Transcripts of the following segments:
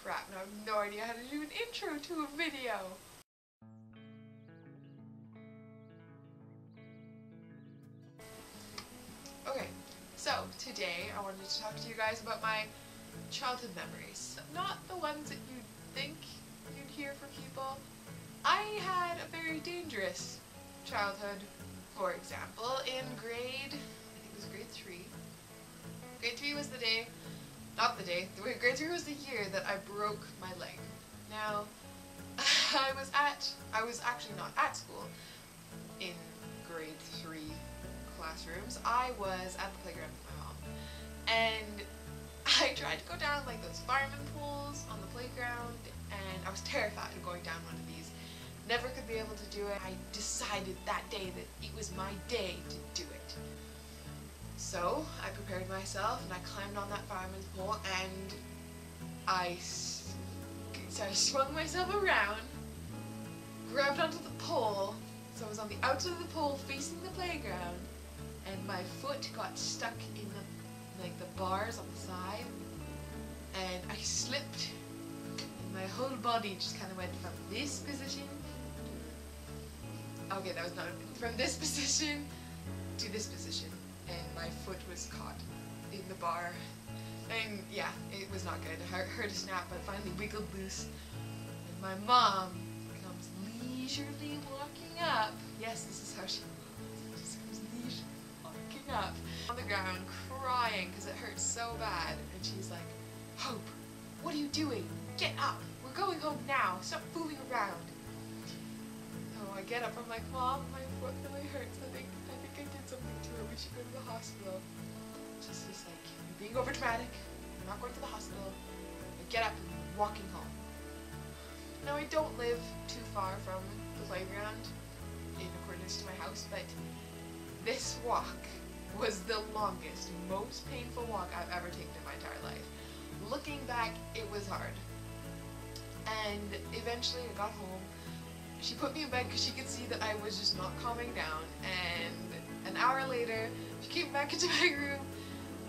crap, and I have no idea how to do an intro to a video. Okay, so today I wanted to talk to you guys about my childhood memories. Not the ones that you'd think you'd hear from people. I had a very dangerous childhood. For example, in grade 3. Grade 3 was the day, grade 3 was the year that I broke my leg. Now, I was actually not at school in grade 3 classrooms. I was at the playground with my mom. And I tried to go down like those fireman poles on the playground, and I was terrified of going down one of these. Never could be able to do it. I decided that day that it was my day to do it. So I prepared myself and I climbed on that fireman's pole, and I swung myself around, grabbed onto the pole, so I was on the outside of the pole facing the playground, and my foot got stuck in the bars on the side, and I slipped, and my whole body just kind of went from this position, okay, that was not, from this position to this position, and my foot was caught in the bar, and yeah, it was not good. I heard a snap, but finally wiggled loose, and my mom comes leisurely walking up. Yes, this is how she just comes leisurely walking up on the ground, crying because it hurts so bad, and she's like, "Hope, what are you doing? Get up! We're going home now. Stop fooling around." So I get up. I'm like, "Mom, my foot really hurts. I think I did something to her. We should go to the hospital." She's just like, "You're being overdramatic. We're not going to the hospital." I get up and I'm walking home. Now I don't live too far from the playground in accordance to my house, but this walk was the longest, most painful walk I've ever taken in my entire life. Looking back, it was hard. And eventually I got home. She put me in bed because she could see that I was just not calming down, and an hour later she came back into my room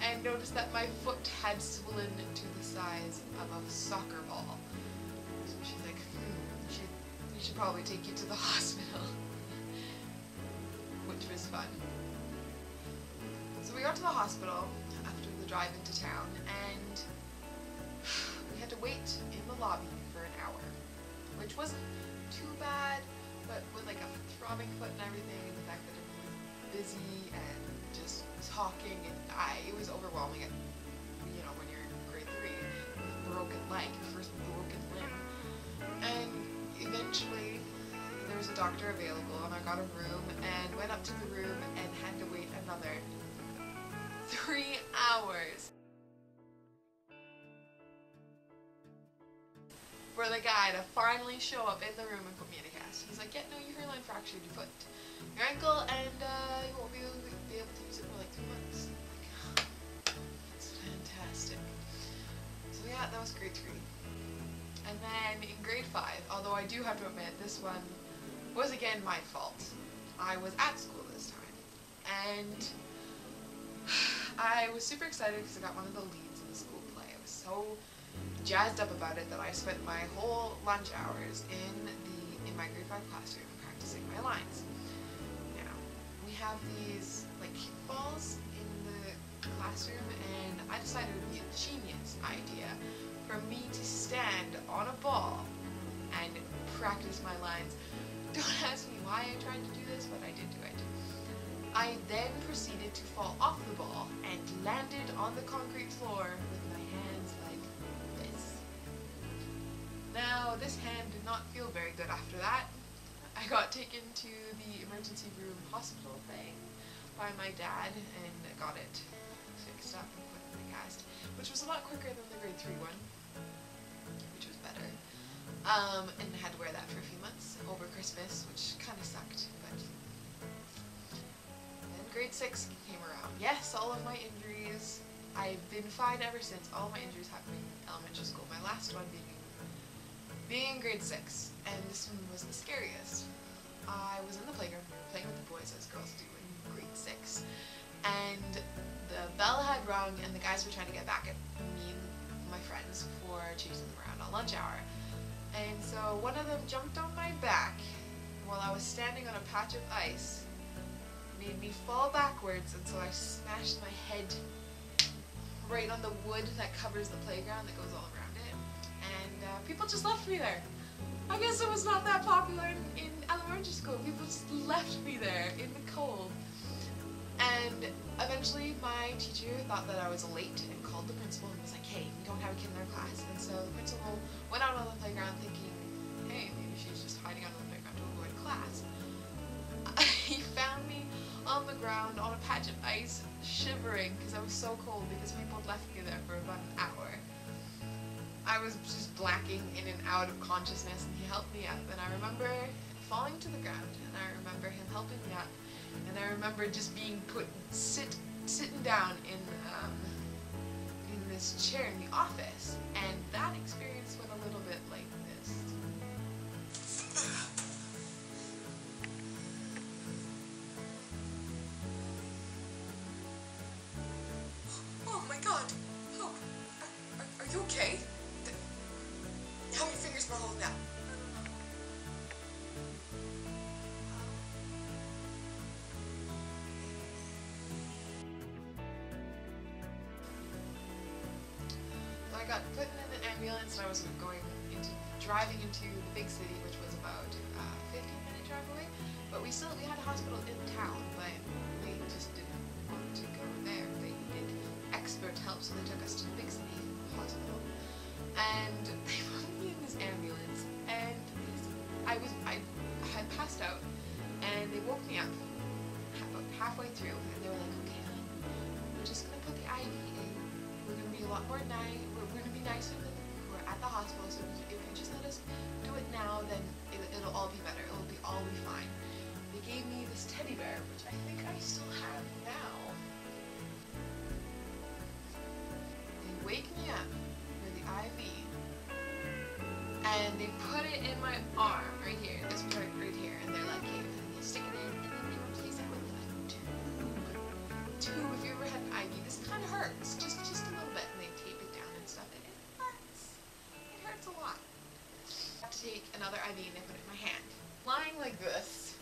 and noticed that my foot had swollen to the size of a soccer ball. So she's like, we should probably take you to the hospital. Which was fun. So we got to the hospital after the drive into town, and we had to wait in the lobby for an hour, which wasn't too bad, but with like a throbbing foot and everything, and the fact that everyone was busy and just talking, and it was overwhelming. You know, when you're in grade 3 with a broken leg, your first broken limb, and eventually there was a doctor available, and I got a room and went up to the room and had to wait another 3 hours for the guy to finally show up in the room and put me in a cast. He's like, "Yeah, no, you hairline fractured your foot, your ankle, and you won't be able to use it for like 3 months." I'm like, that's fantastic. So yeah, that was grade 3. And then in grade 5, although I do have to admit, this one was again my fault. I was at school this time, and I was super excited because I got one of the leads in the school play. I was so jazzed up about it that I spent my whole lunch hours in my grade 5 classroom practicing my lines. Now, we have these like kickballs in the classroom, and I decided it would be a genius idea for me to stand on a ball and practice my lines. Don't ask me why I tried to do this, but I did do it. I then proceeded to fall off the ball and landed on the concrete floor with my hands like this. Now, this hand did not feel very good after that. I got taken to the emergency room hospital thing by my dad and got it fixed up and put in the cast, which was a lot quicker than the grade 3 one, which was better. And I had to wear that for a few months over Christmas, which kind of sucked, but then grade 6 came around. Yes, all of my injuries, I've been fine ever since. All of my injuries happened in elementary school, my last one being in grade 6, and this one was the scariest. I was in the playground playing with the boys as girls do in grade 6, and the bell had rung and the guys were trying to get back at me and my friends for chasing them around all lunch hour. And so one of them jumped on my back while I was standing on a patch of ice, made me fall backwards, and so I smashed my head right on the wood that covers the playground that goes all around it. And people just left me there. I guess it was not that popular in elementary school. People just left me there in the cold. And eventually my teacher thought that I was late and called the principal and was like, hey, we don't have a kid in our class. And so the principal went out on the playground thinking, hey, maybe she's just hiding out on the playground to avoid class. He found me on the ground on a patch of ice, shivering because I was so cold because people had left me there for about an hour. I was just blacking in and out of consciousness, and he helped me up. And I remember falling to the ground, and I remember him helping me up, and I remember just being sitting down in this chair in the office, and that experience went a little bit like this. Oh my God! Oh, are you okay? How many fingers am I holding out? So I got put in an ambulance, and I was driving into the big city, which was about a 15-minute drive away. But we had a hospital in town, but they just didn't want to go there. They needed expert help, so they took us to the big city hospital. And they put me in this ambulance, and I had passed out, and they woke me up about halfway through, and they were like, okay, hon, we're just gonna put the IV in. We're gonna be a lot more nice. We're gonna be nicer than we're at the hospital. So if you just let us do it now, then it'll all be better. It'll all be fine. They gave me this teddy bear, which I think I still have now. They wake me up with the IV, and they put it in my arm right here, this part right here, and they're like, hey, they stick it in, and then they replace it with a tube. If you ever had an IV, this kind of hurts, just a little bit, and they tape it down and stuff, and it hurts. It hurts a lot. I have to take another IV, and they put it in my hand, lying like this.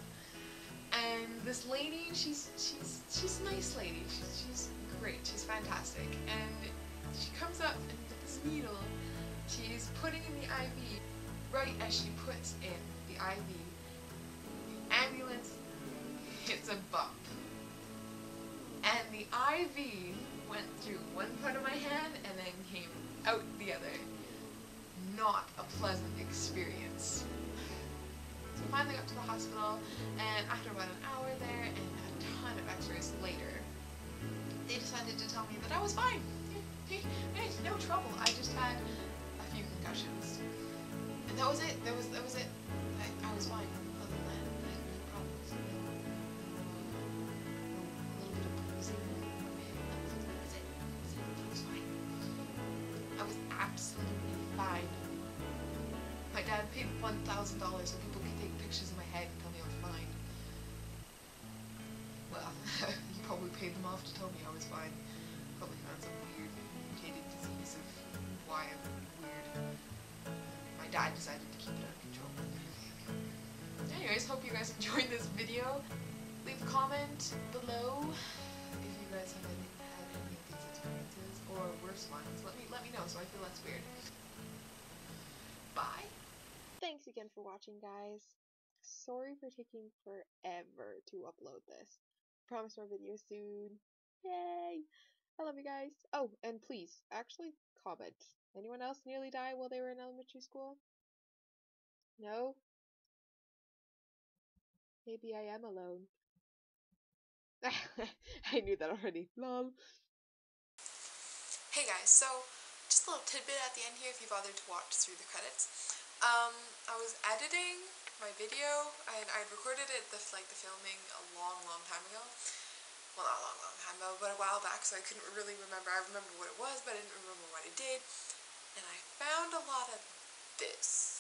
And this lady, she's a nice lady. She's great. She's fantastic. And she comes up, and with this needle, she's putting in the IV. Right as she puts in the IV, the ambulance hits a bump. And the IV went through one part of my hand and then came out the other. Not a pleasant experience. So I finally got to the hospital, and after about an hour there and a ton of x-rays later, they decided to tell me that I was fine. Hey, no trouble. I just had a few concussions. And that was it. That was it. I was fine. Other than that, I had no problems. A little bit of bruising. That was it. I was fine. I was absolutely fine. My dad paid $1,000 so people could take pictures of my head and tell me I was fine. Well, he probably paid them off to tell me I was fine. Probably found some weird mutated disease of why I'm weird. My dad decided to keep it under control. Anyways, hope you guys enjoyed this video. Leave a comment below if you guys have had any of these experiences or worse ones. Let me know so I feel less weird. Bye. Thanks again for watching, guys. Sorry for taking forever to upload this. Promise more videos soon. Yay! I love you guys. Oh, and please, actually comment. Anyone else nearly die while they were in elementary school? No? Maybe I am alone. I knew that already. Lol. Hey guys, so just a little tidbit at the end here if you bothered to watch through the credits. I was editing my video, and I recorded it, the filming a long time ago. Well, not a long time ago, but a while back, so I couldn't really remember. I remember what it was, but I didn't remember what I did. And I found a lot of this.